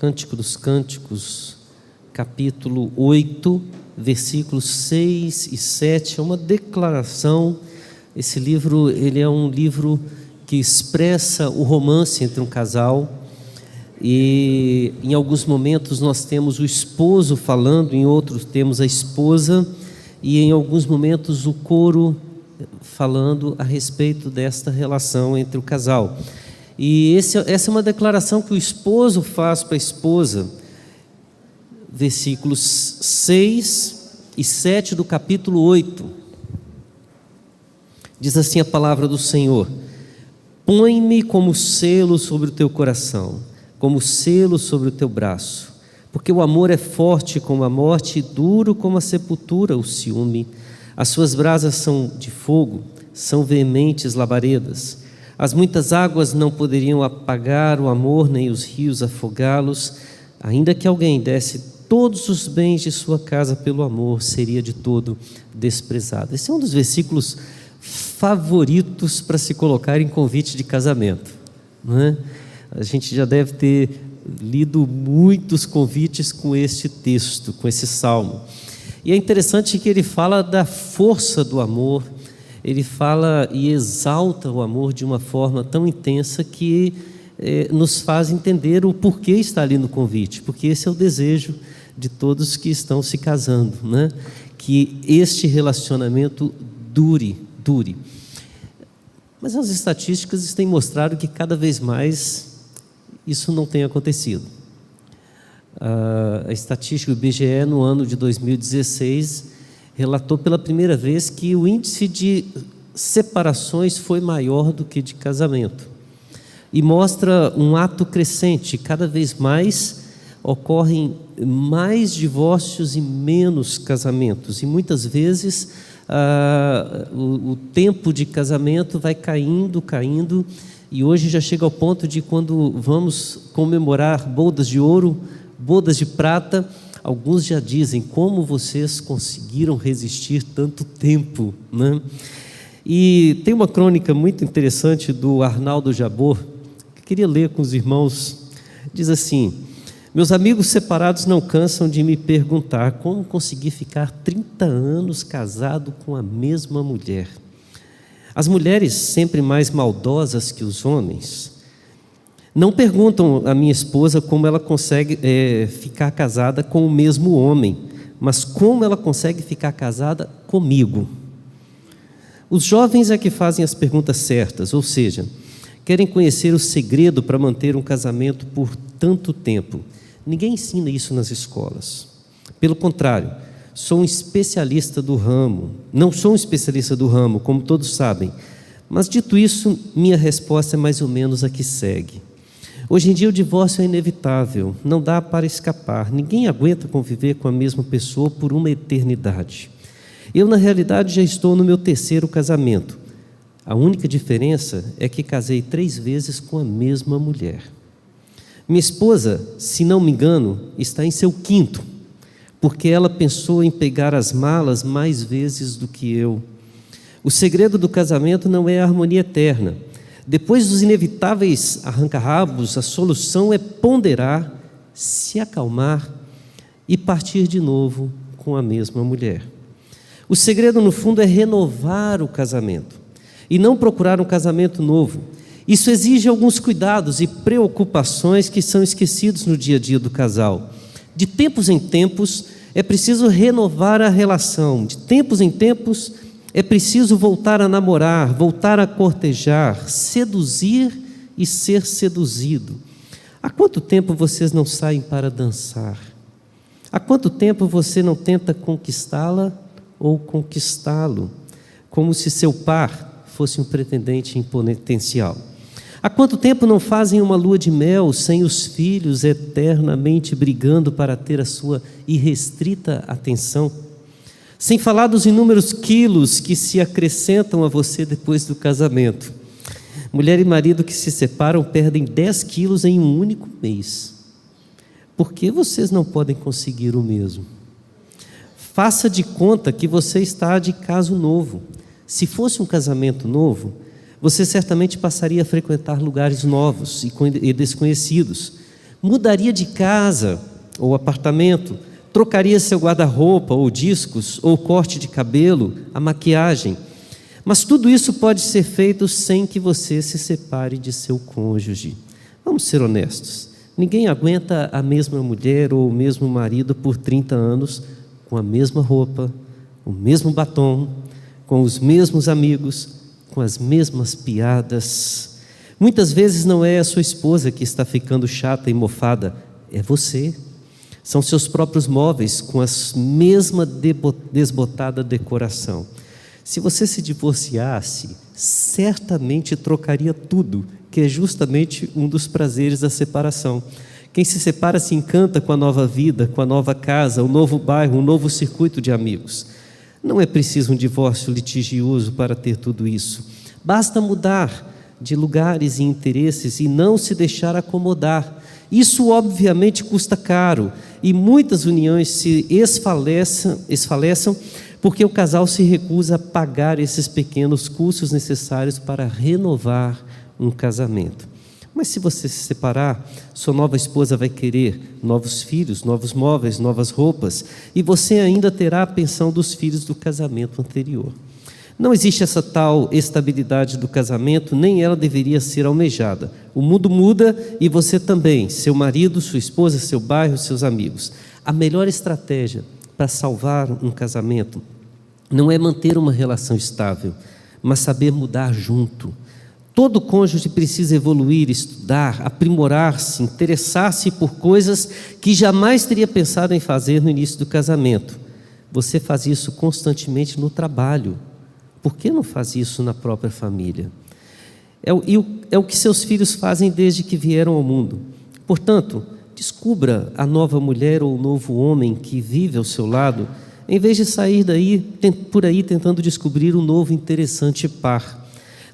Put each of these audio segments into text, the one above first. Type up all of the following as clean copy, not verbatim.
Cântico dos Cânticos, capítulo 8, versículos 6 e 7, é uma declaração. Esse livro, ele é um livro que expressa o romance entre um casal, e em alguns momentos nós temos o esposo falando, em outros temos a esposa, e em alguns momentos o coro falando a respeito desta relação entre o casal. E essa é uma declaração que o esposo faz para a esposa, versículos 6 e 7 do capítulo 8. Diz assim a palavra do Senhor: põe-me como selo sobre o teu coração, como selo sobre o teu braço, porque o amor é forte como a morte e duro como a sepultura o ciúme. As suas brasas são de fogo, são veementes labaredas. As muitas águas não poderiam apagar o amor, nem os rios afogá-los. Ainda que alguém desse todos os bens de sua casa pelo amor, seria de todo desprezado. Esse é um dos versículos favoritos para se colocar em convite de casamento, não é? A gente já deve ter lido muitos convites com este texto, com esse salmo. E é interessante que ele fala da força do amor, ele fala e exalta o amor de uma forma tão intensa que nos faz entender o porquê está ali no convite, porque esse é o desejo de todos que estão se casando, né? Que este relacionamento dure. Mas as estatísticas têm mostrado que cada vez mais isso não tem acontecido. A estatística do IBGE no ano de 2016 relatou pela primeira vez que o índice de separações foi maior do que de casamento, e mostra um ato crescente. Cada vez mais ocorrem mais divórcios e menos casamentos, e muitas vezes o tempo de casamento vai caindo, e hoje já chega ao ponto de, quando vamos comemorar bodas de ouro, bodas de prata, alguns já dizem: como vocês conseguiram resistir tanto tempo, né? E tem uma crônica muito interessante do Arnaldo Jabor, que queria ler com os irmãos. Diz assim: meus amigos separados não cansam de me perguntar como consegui ficar 30 anos casado com a mesma mulher. As mulheres, sempre mais maldosas que os homens, não perguntam à minha esposa como ela consegue ficar casada com o mesmo homem, mas como ela consegue ficar casada comigo. Os jovens é que fazem as perguntas certas, ou seja, querem conhecer o segredo para manter um casamento por tanto tempo. Ninguém ensina isso nas escolas. Pelo contrário, sou um especialista do ramo. Não sou um especialista do ramo, como todos sabem, mas dito isso, minha resposta é mais ou menos a que segue. Hoje em dia o divórcio é inevitável, não dá para escapar. Ninguém aguenta conviver com a mesma pessoa por uma eternidade. Eu, na realidade, já estou no meu 3º casamento. A única diferença é que casei 3 vezes com a mesma mulher. Minha esposa, se não me engano, está em seu 5º, porque ela pensou em pegar as malas mais vezes do que eu. O segredo do casamento não é a harmonia eterna. Depois dos inevitáveis arranca-rabos, a solução é ponderar, se acalmar e partir de novo com a mesma mulher. O segredo, no fundo, é renovar o casamento e não procurar um casamento novo. Isso exige alguns cuidados e preocupações que são esquecidos no dia a dia do casal. De tempos em tempos, é preciso renovar a relação. De tempos em tempos, é preciso voltar a namorar, voltar a cortejar, seduzir e ser seduzido. Há quanto tempo vocês não saem para dançar? Há quanto tempo você não tenta conquistá-la ou conquistá-lo, como se seu par fosse um pretendente em potencial? Há quanto tempo não fazem uma lua de mel sem os filhos eternamente brigando para ter a sua irrestrita atenção? Sem falar dos inúmeros quilos que se acrescentam a você depois do casamento. Mulher e marido que se separam perdem 10 quilos em um único mês. Por que vocês não podem conseguir o mesmo? Faça de conta que você está de caso novo. Se fosse um casamento novo, você certamente passaria a frequentar lugares novos e desconhecidos, Mudaria de casa ou apartamento, trocaria seu guarda-roupa ou discos, ou corte de cabelo, a maquiagem. Mas tudo isso pode ser feito sem que você se separe de seu cônjuge. Vamos ser honestos. Ninguém aguenta a mesma mulher ou o mesmo marido por 30 anos com a mesma roupa, o mesmo batom, com os mesmos amigos, com as mesmas piadas. Muitas vezes não é a sua esposa que está ficando chata e mofada, é você. São seus próprios móveis com a mesma desbotada decoração. Se você se divorciasse, certamente trocaria tudo, que é justamente um dos prazeres da separação. Quem se separa se encanta com a nova vida, com a nova casa, o novo bairro, um novo circuito de amigos. Não é preciso um divórcio litigioso para ter tudo isso. Basta mudar de lugares e interesses e não se deixar acomodar. Isso obviamente custa caro e muitas uniões se esfalecem porque o casal se recusa a pagar esses pequenos custos necessários para renovar um casamento. Mas se você se separar, sua nova esposa vai querer novos filhos, novos móveis, novas roupas, e você ainda terá a pensão dos filhos do casamento anterior. Não existe essa tal estabilidade do casamento, nem ela deveria ser almejada. O mundo muda e você também, seu marido, sua esposa, seu bairro, seus amigos. A melhor estratégia para salvar um casamento não é manter uma relação estável, mas saber mudar junto. Todo cônjuge precisa evoluir, estudar, aprimorar-se, interessar-se por coisas que jamais teria pensado em fazer no início do casamento. Você faz isso constantemente no trabalho. Por que não faz isso na própria família? É o que seus filhos fazem desde que vieram ao mundo. Portanto, descubra a nova mulher ou o novo homem que vive ao seu lado, em vez de sair por aí tentando descobrir um novo interessante par.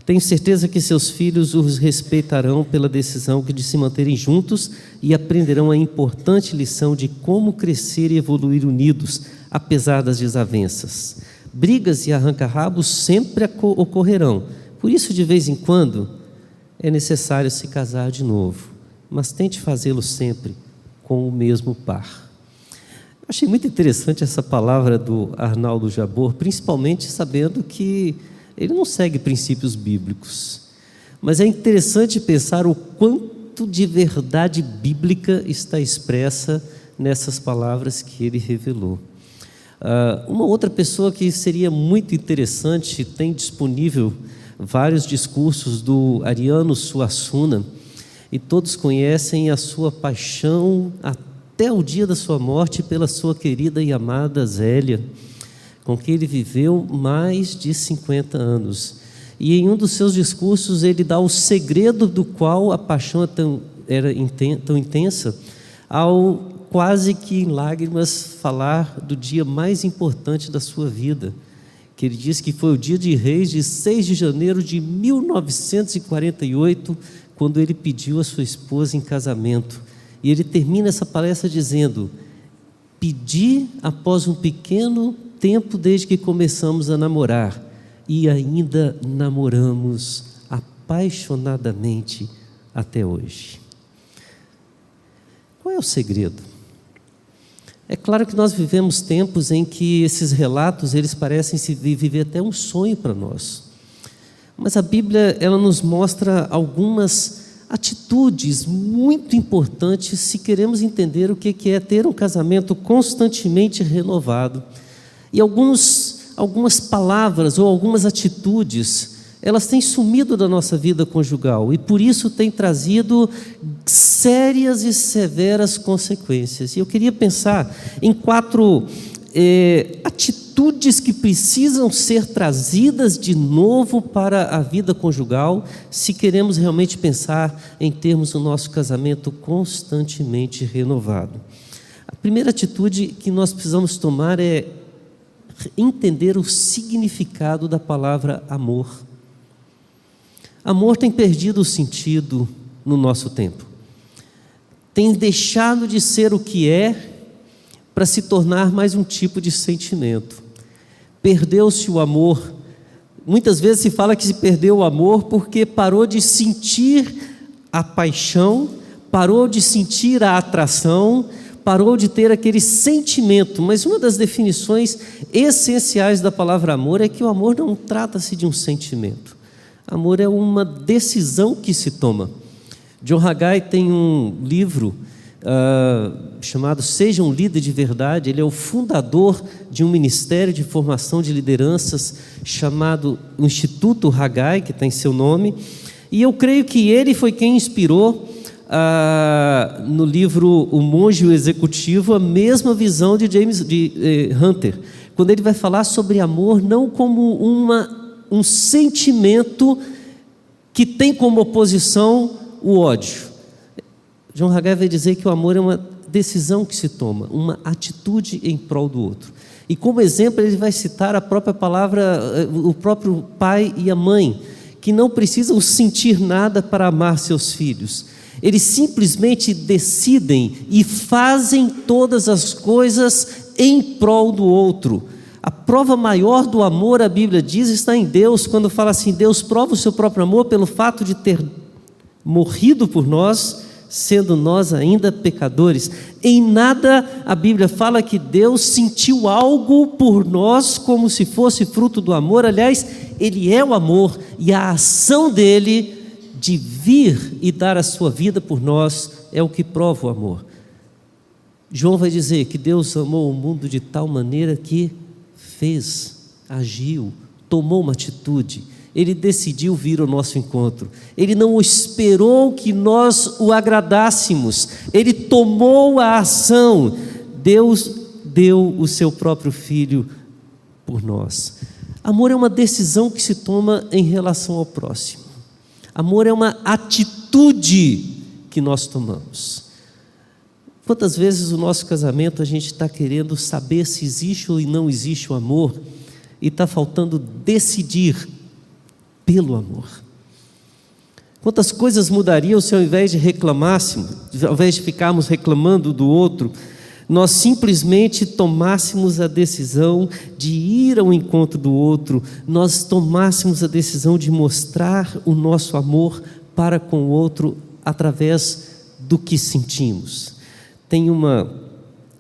Tenho certeza que seus filhos os respeitarão pela decisão de se manterem juntos e aprenderão a importante lição de como crescer e evoluir unidos, apesar das desavenças. Brigas e arranca-rabos sempre ocorrerão, por isso de vez em quando é necessário se casar de novo, mas tente fazê-lo sempre com o mesmo par. Achei muito interessante essa palavra do Arnaldo Jabor, principalmente sabendo que ele não segue princípios bíblicos, mas é interessante pensar o quanto de verdade bíblica está expressa nessas palavras que ele revelou. Uma outra pessoa que seria muito interessante, tem disponível vários discursos do Ariano Suassuna, e todos conhecem a sua paixão até o dia da sua morte pela sua querida e amada Zélia, com quem ele viveu mais de 50 anos. E em um dos seus discursos ele dá o segredo do qual a paixão era tão intensa, ao quase que em lágrimas falar do dia mais importante da sua vida, que ele diz que foi o dia de Reis de 6 de janeiro de 1948, quando ele pediu a sua esposa em casamento. E ele termina essa palestra dizendo: pedi após um pequeno tempo desde que começamos a namorar, e ainda namoramos apaixonadamente até hoje. Qual é o segredo? É claro que nós vivemos tempos em que esses relatos, eles parecem se viver até um sonho para nós. Mas a Bíblia, ela nos mostra algumas atitudes muito importantes se queremos entender o que é ter um casamento constantemente renovado. E algumas palavras ou algumas atitudes, elas têm sumido da nossa vida conjugal e por isso têm trazido sérias e severas consequências. E eu queria pensar em 4 atitudes que precisam ser trazidas de novo para a vida conjugal, se queremos realmente pensar em termos o nosso casamento constantemente renovado. A primeira atitude que nós precisamos tomar é entender o significado da palavra amor. Amor tem perdido o sentido no nosso tempo. Tem deixado de ser o que é para se tornar mais um tipo de sentimento. Perdeu-se o amor. Muitas vezes se fala que se perdeu o amor porque parou de sentir a paixão, parou de sentir a atração, parou de ter aquele sentimento. Mas uma das definições essenciais da palavra amor é que o amor não trata-se de um sentimento. Amor é uma decisão que se toma. John Haggai tem um livro chamado Seja um Líder de Verdade. Ele é o fundador de um ministério de formação de lideranças chamado Instituto Haggai, que tem seu nome, e eu creio que ele foi quem inspirou no livro O Monge e o Executivo a mesma visão de James Hunter, quando ele vai falar sobre amor não como um sentimento que tem como oposição o ódio. John Haggai vai dizer que o amor é uma decisão que se toma, uma atitude em prol do outro. E como exemplo ele vai citar a própria palavra, o próprio pai e a mãe, que não precisam sentir nada para amar seus filhos. Eles simplesmente decidem e fazem todas as coisas em prol do outro. A prova maior do amor, a Bíblia diz, está em Deus, quando fala assim: Deus prova o seu próprio amor pelo fato de ter morrido por nós, sendo nós ainda pecadores. Em nada a Bíblia fala que Deus sentiu algo por nós como se fosse fruto do amor. Aliás, Ele é o amor, e a ação dele de vir e dar a sua vida por nós é o que prova o amor. João vai dizer que Deus amou o mundo de tal maneira que fez, agiu, tomou uma atitude. Ele decidiu vir ao nosso encontro. Ele não esperou que nós o agradássemos. Ele tomou a ação. Deus deu o seu próprio Filho por nós. Amor é uma decisão que se toma em relação ao próximo. Amor é uma atitude que nós tomamos. Quantas vezes no nosso casamento a gente está querendo saber se existe ou não existe o amor e está faltando decidir pelo amor? Quantas coisas mudariam se ao invés de reclamássemos, ao invés de ficarmos reclamando do outro, nós simplesmente tomássemos a decisão de ir ao encontro do outro, nós tomássemos a decisão de mostrar o nosso amor para com o outro através do que sentimos. Tem uma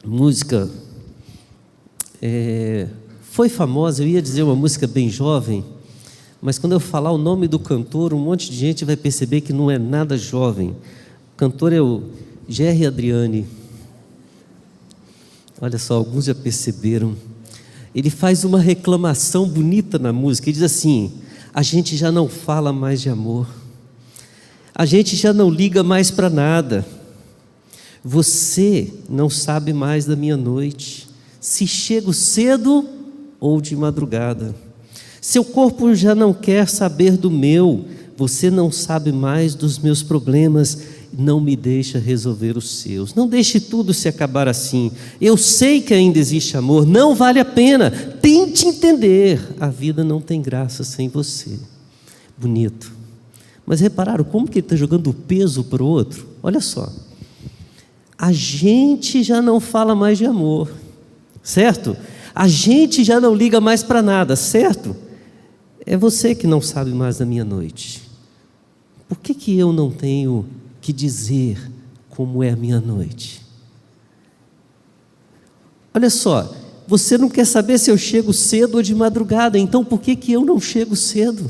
música, foi famosa, eu ia dizer uma música bem jovem, mas quando eu falar o nome do cantor, um monte de gente vai perceber que não é nada jovem. O cantor é o Gerry Adriani. Olha só, alguns já perceberam. Ele faz uma reclamação bonita na música. Ele diz assim: a gente já não fala mais de amor, a gente já não liga mais para nada. Você não sabe mais da minha noite, se chego cedo ou de madrugada. Seu corpo já não quer saber do meu, você não sabe mais dos meus problemas, não me deixa resolver os seus. Não deixe tudo se acabar assim. Eu sei que ainda existe amor, não vale a pena. Tente entender, a vida não tem graça sem você. Bonito. Mas repararam como que ele está jogando o peso para o outro? Olha só. A gente já não fala mais de amor, certo? A gente já não liga mais para nada, certo? É você que não sabe mais da minha noite. Por que eu não tenho que dizer como é a minha noite? Olha só, você não quer saber se eu chego cedo ou de madrugada, então por que eu não chego cedo?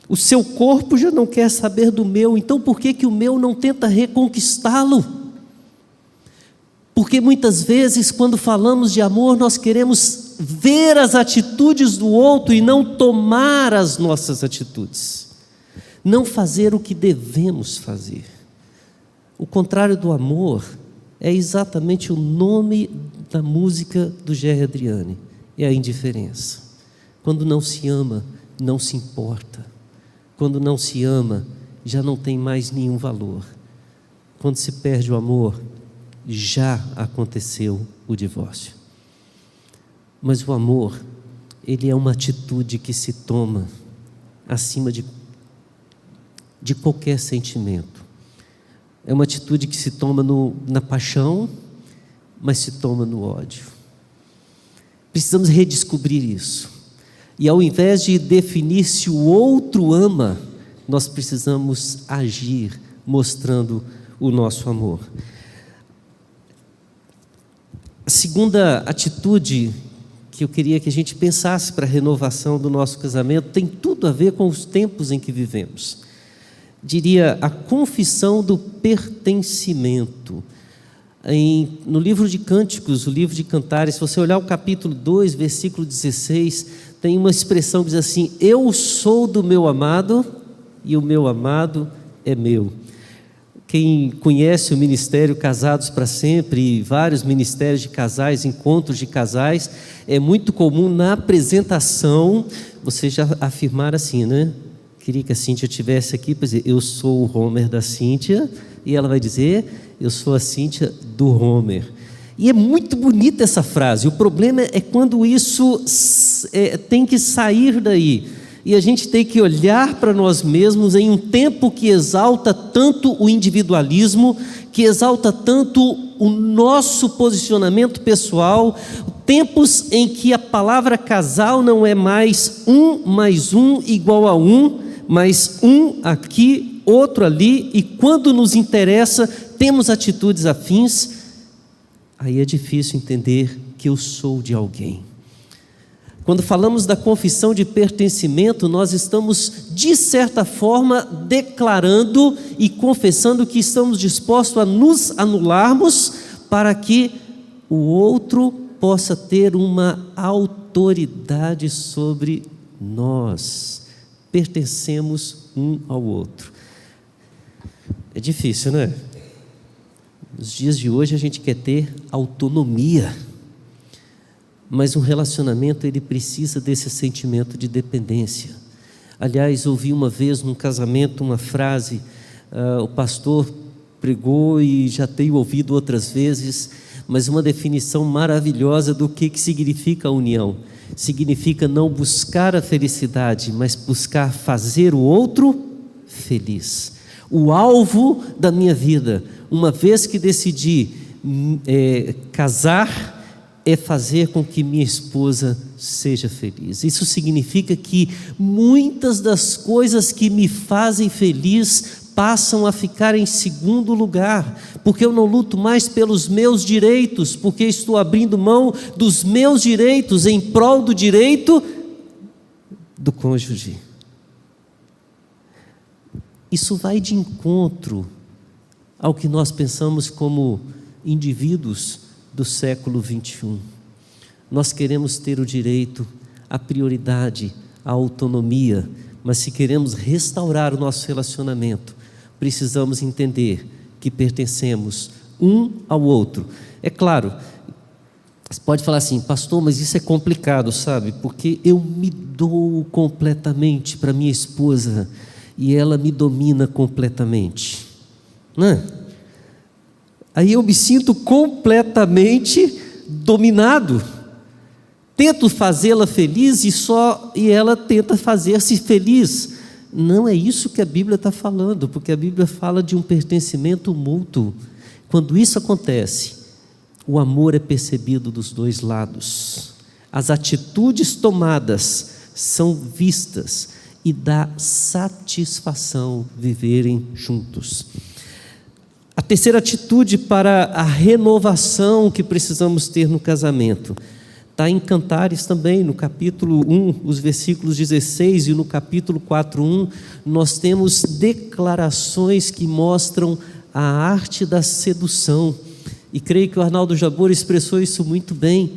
O seu corpo já não quer saber do meu, então por que o meu não tenta reconquistá-lo? Porque muitas vezes, quando falamos de amor, nós queremos ver as atitudes do outro e não tomar as nossas atitudes, não fazer o que devemos fazer. O contrário do amor é exatamente o nome da música do Gerry Adriani, é a indiferença. Quando não se ama, não se importa. Quando não se ama, já não tem mais nenhum valor. Quando se perde o amor, já aconteceu o divórcio. Mas o amor, ele é uma atitude que se toma acima de qualquer sentimento. É uma atitude que se toma na paixão, mas se toma no ódio. Precisamos redescobrir isso. E ao invés de definir se o outro ama, nós precisamos agir mostrando o nosso amor. A segunda atitude que eu queria que a gente pensasse para a renovação do nosso casamento tem tudo a ver com os tempos em que vivemos. Diria a confissão do pertencimento. No livro de Cânticos, o livro de Cantares, se você olhar o capítulo 2, versículo 16, tem uma expressão que diz assim: eu sou do meu amado e o meu amado é meu. Quem conhece o ministério Casados para Sempre e vários ministérios de casais, encontros de casais, é muito comum na apresentação você já afirmar assim, né? Queria que a Cíntia estivesse aqui para dizer: eu sou o Homer da Cíntia, e ela vai dizer: eu sou a Cíntia do Homer. E é muito bonita essa frase. O problema é quando isso tem que sair daí. E a gente tem que olhar para nós mesmos em um tempo que exalta tanto o individualismo, que exalta tanto o nosso posicionamento pessoal, tempos em que a palavra casal não é mais 1 mais 1 igual a 1, mas um aqui, outro ali, e quando nos interessa, temos atitudes afins. Aí é difícil entender que eu sou de alguém. Quando falamos da confissão de pertencimento, nós estamos, de certa forma, declarando e confessando que estamos dispostos a nos anularmos para que o outro possa ter uma autoridade sobre nós. Pertencemos um ao outro. É difícil, né? Nos dias de hoje a gente quer ter autonomia. Mas um relacionamento, ele precisa desse sentimento de dependência. Aliás, ouvi uma vez num casamento uma frase, o pastor pregou e já tenho ouvido outras vezes, mas uma definição maravilhosa do que significa a união. Significa não buscar a felicidade, mas buscar fazer o outro feliz. O alvo da minha vida, uma vez que decidi casar, é fazer com que minha esposa seja feliz. Isso significa que muitas das coisas que me fazem feliz passam a ficar em segundo lugar, porque eu não luto mais pelos meus direitos, porque estou abrindo mão dos meus direitos em prol do direito do cônjuge. Isso vai de encontro ao que nós pensamos como indivíduos do século 21. Nós queremos ter o direito, a prioridade, a autonomia, mas se queremos restaurar o nosso relacionamento, precisamos entender que pertencemos um ao outro. É claro, você pode falar assim: pastor, mas isso é complicado, sabe? Porque eu me dou completamente para minha esposa e ela me domina completamente, não é? Aí eu me sinto completamente dominado. Tento fazê-la feliz e ela tenta fazer-se feliz. Não é isso que a Bíblia está falando, porque a Bíblia fala de um pertencimento mútuo. Quando isso acontece, o amor é percebido dos dois lados. As atitudes tomadas são vistas e dá satisfação viverem juntos. A terceira atitude para a renovação que precisamos ter no casamento está em Cantares também, no capítulo 1, os versículos 16, e no capítulo 4:1, nós temos declarações que mostram a arte da sedução. E creio que o Arnaldo Jabor expressou isso muito bem.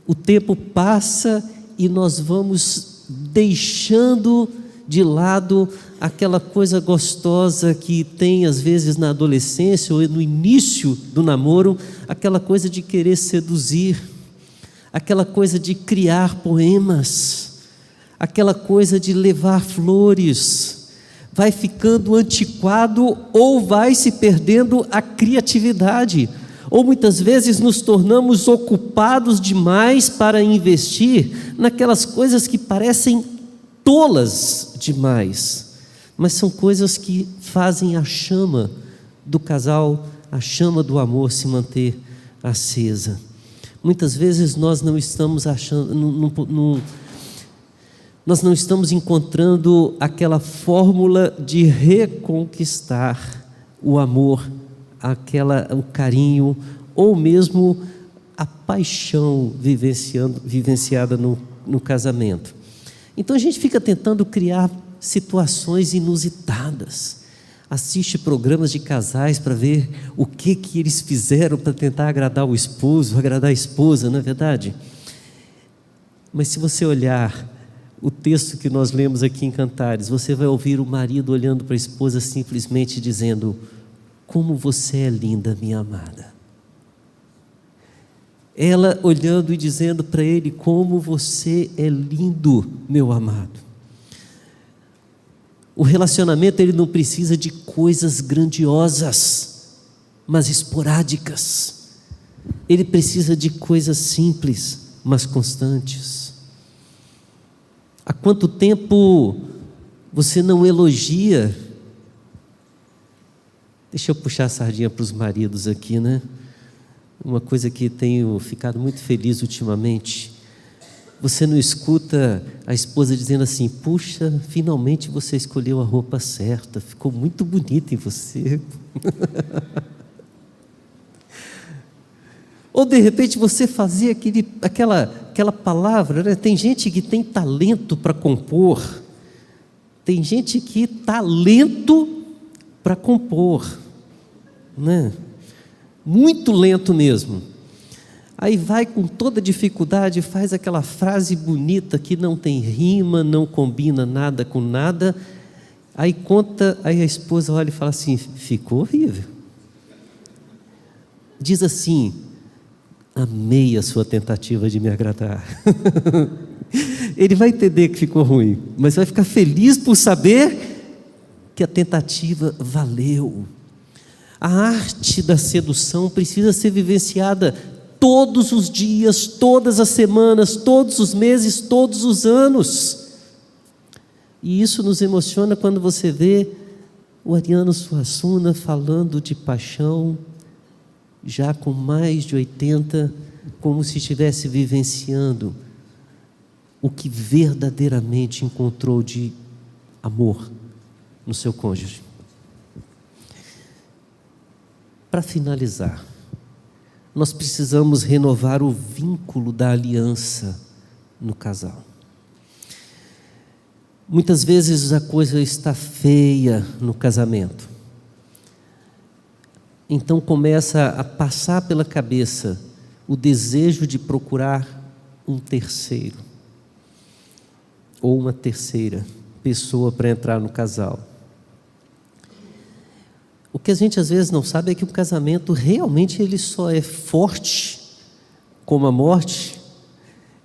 O tempo passa e nós vamos deixando de lado aquela coisa gostosa que tem às vezes na adolescência ou no início do namoro, aquela coisa de querer seduzir, aquela coisa de criar poemas, aquela coisa de levar flores. Vai ficando antiquado ou vai se perdendo a criatividade, ou muitas vezes nos tornamos ocupados demais para investir naquelas coisas que parecem tolas demais, mas são coisas que fazem a chama do casal, a chama do amor se manter acesa. Muitas vezes nós não estamos achando, nós não estamos encontrando aquela fórmula de reconquistar o amor, o carinho, ou mesmo a paixão vivenciada no casamento. Então a gente fica tentando criar situações inusitadas, assiste programas de casais para ver o que eles fizeram para tentar agradar o esposo, agradar a esposa, não é verdade? Mas se você olhar o texto que nós lemos aqui em Cantares, você vai ouvir o marido olhando para a esposa simplesmente dizendo: como você é linda, minha amada. Ela olhando e dizendo para ele: como você é lindo, meu amado. O relacionamento, ele não precisa de coisas grandiosas, mas esporádicas. Ele precisa de coisas simples, mas constantes. Há quanto tempo você não elogia? Deixa eu puxar a sardinha para os maridos aqui, né? Uma coisa que tenho ficado muito feliz ultimamente. Você não escuta a esposa dizendo assim: puxa, finalmente você escolheu a roupa certa, ficou muito bonita em você. Ou de repente você fazia aquela palavra, né? Tem gente que tem talento para compor, tem gente que talento para compor, né? Muito lento mesmo. Aí vai com toda dificuldade, faz aquela frase bonita que não tem rima, não combina nada com nada. Aí a esposa olha e fala assim: ficou horrível. Diz assim: amei a sua tentativa de me agradar. Ele vai entender que ficou ruim, mas vai ficar feliz por saber que a tentativa valeu. A arte da sedução precisa ser vivenciada todos os dias, todas as semanas, todos os meses, todos os anos. E isso nos emociona quando você vê o Ariano Suassuna falando de paixão, já com mais de 80, como se estivesse vivenciando o que verdadeiramente encontrou de amor no seu cônjuge. Para finalizar, nós precisamos renovar o vínculo da aliança no casal. Muitas vezes a coisa está feia no casamento. Então começa a passar pela cabeça o desejo de procurar um terceiro ou uma terceira pessoa para entrar no casal. O que a gente às vezes não sabe é que o casamento realmente ele só é forte como a morte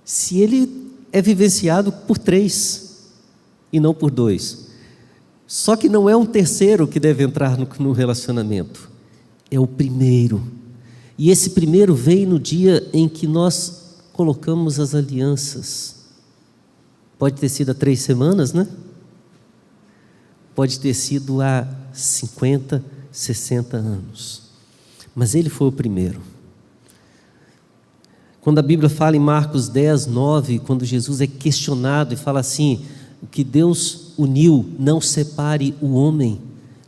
se ele é vivenciado por 3 e não por 2. Só que não é um terceiro que deve entrar no relacionamento, é o primeiro. E esse primeiro vem no dia em que nós colocamos as alianças. Pode ter sido há 3 semanas, né? Pode ter sido há 50, 60 anos. Mas ele foi o primeiro. Quando a Bíblia fala em Marcos 10, 9, quando Jesus é questionado e fala assim: o que Deus uniu, não separe o homem.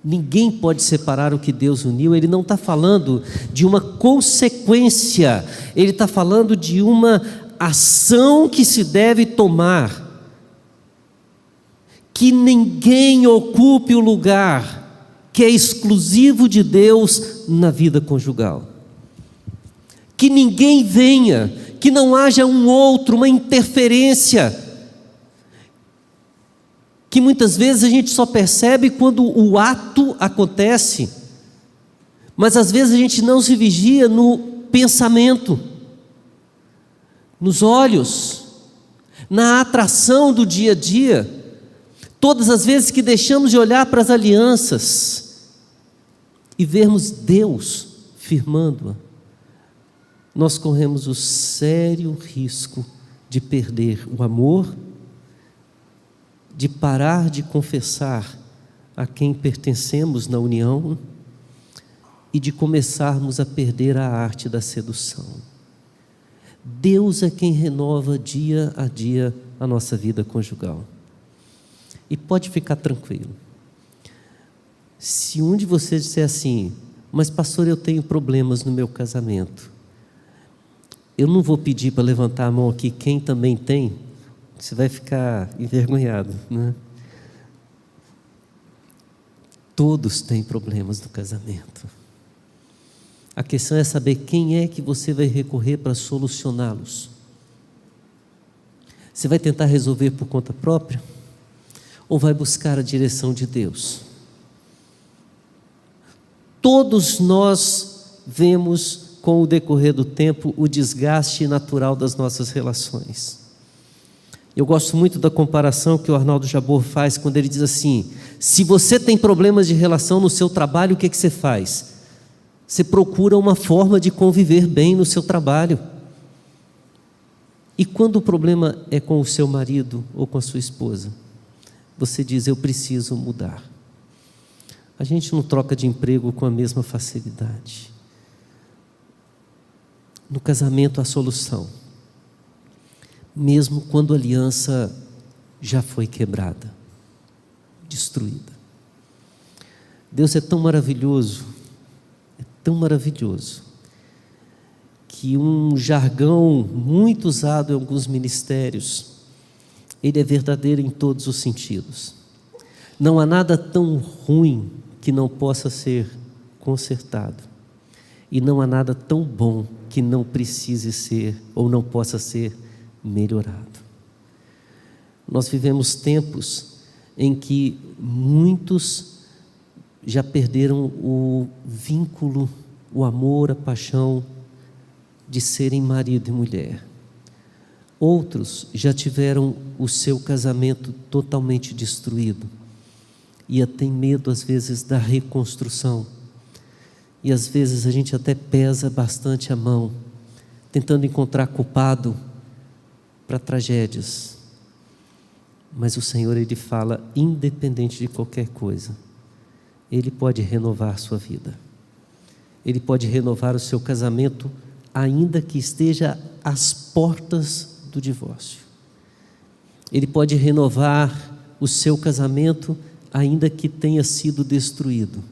Ninguém pode separar o que Deus uniu. Ele não está falando de uma consequência, ele está falando de uma ação que se deve tomar. Que ninguém ocupe o lugar que é exclusivo de Deus na vida conjugal. Que ninguém venha, que não haja um outro, uma interferência, que muitas vezes a gente só percebe quando o ato acontece, mas às vezes a gente não se vigia no pensamento, nos olhos, na atração do dia a dia. Todas as vezes que deixamos de olhar para as alianças e vermos Deus firmando-a, nós corremos o sério risco de perder o amor, de parar de confessar a quem pertencemos na união e de começarmos a perder a arte da sedução. Deus é quem renova dia a dia a nossa vida conjugal. E pode ficar tranquilo. Se um de vocês disser assim: mas pastor, eu tenho problemas no meu casamento, eu não vou pedir para levantar a mão aqui quem também tem, você vai ficar envergonhado, né? Todos têm problemas no casamento. A questão é saber quem é que você vai recorrer para solucioná-los. Você vai tentar resolver por conta própria? Ou vai buscar a direção de Deus? Todos nós vemos com o decorrer do tempo o desgaste natural das nossas relações. Eu gosto muito da comparação que o Arnaldo Jabor faz quando ele diz assim: se você tem problemas de relação no seu trabalho, o que você faz? Você procura uma forma de conviver bem no seu trabalho. E quando o problema é com o seu marido ou com a sua esposa, você diz: eu preciso mudar. A gente não troca de emprego com a mesma facilidade. No casamento há solução, mesmo quando a aliança já foi quebrada, destruída. Deus é tão maravilhoso, que um jargão muito usado em alguns ministérios, ele é verdadeiro em todos os sentidos. Não há nada tão ruim que não possa ser consertado, e não há nada tão bom que não precise ser ou não possa ser melhorado. Nós vivemos tempos em que muitos já perderam o vínculo, o amor, a paixão de serem marido e mulher. Outros já tiveram o seu casamento totalmente destruído e têm medo às vezes da reconstrução. E às vezes a gente até pesa bastante a mão, tentando encontrar culpado para tragédias. Mas o Senhor, Ele fala, independente de qualquer coisa, Ele pode renovar a sua vida. Ele pode renovar o seu casamento, ainda que esteja às portas do divórcio. Ele pode renovar o seu casamento, ainda que tenha sido destruído.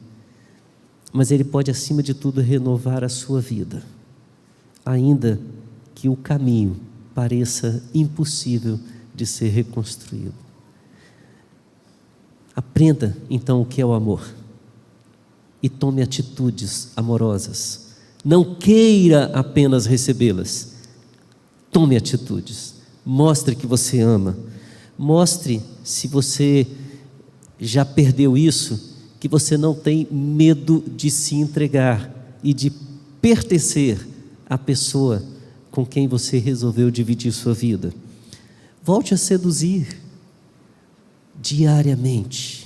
Mas Ele pode, acima de tudo, renovar a sua vida, ainda que o caminho pareça impossível de ser reconstruído. Aprenda, então, o que é o amor e tome atitudes amorosas. Não queira apenas recebê-las. Tome atitudes. Mostre que você ama. Mostre, se você já perdeu isso, que você não tem medo de se entregar e de pertencer à pessoa com quem você resolveu dividir sua vida. Volte a seduzir diariamente.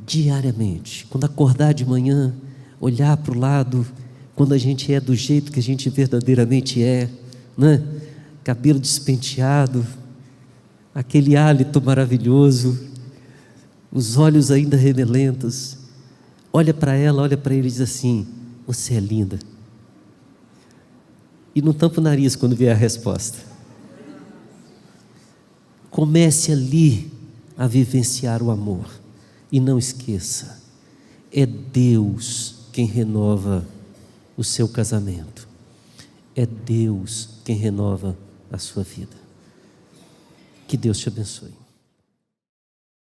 Diariamente. Quando acordar de manhã, olhar para o lado, quando a gente é do jeito que a gente verdadeiramente é, né? Cabelo despenteado, aquele hálito maravilhoso, os olhos ainda remelentos, olha para ela, olha para ele e diz assim: você é linda. E não tampa o nariz quando vier a resposta. Comece ali a vivenciar o amor. E não esqueça, é Deus quem renova o seu casamento. É Deus quem renova a sua vida. Que Deus te abençoe.